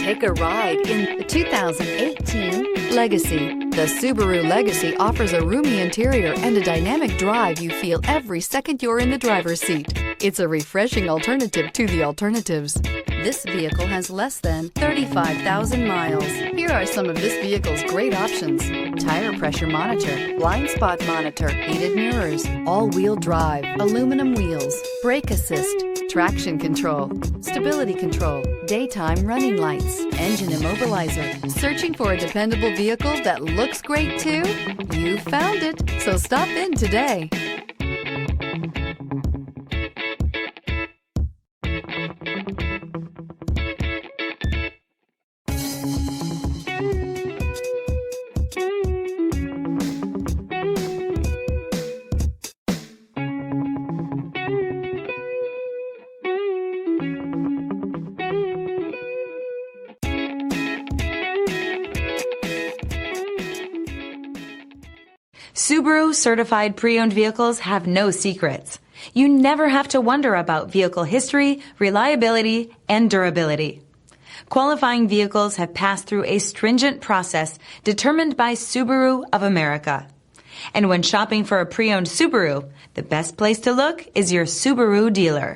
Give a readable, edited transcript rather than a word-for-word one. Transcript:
Take a ride in the 2018 Legacy. The Subaru Legacy offers a roomy interior and a dynamic drive you feel every second you're in the driver's seat. It's a refreshing alternative to the alternatives. This vehicle has less than 35,000 miles. Here are some of this vehicle's great options: tire pressure monitor, blind spot monitor, heated mirrors, all-wheel drive, aluminum wheels, brake assist, traction control, stability control, daytime running lights, engine immobilizer. Searching for a dependable vehicle that looks great too? You found it, so stop in today. Subaru certified pre-owned vehicles have no secrets. You never have to wonder about vehicle history, reliability, and durability. Qualifying vehicles have passed through a stringent process determined by Subaru of America. And when shopping for a pre-owned Subaru, the best place to look is your Subaru dealer.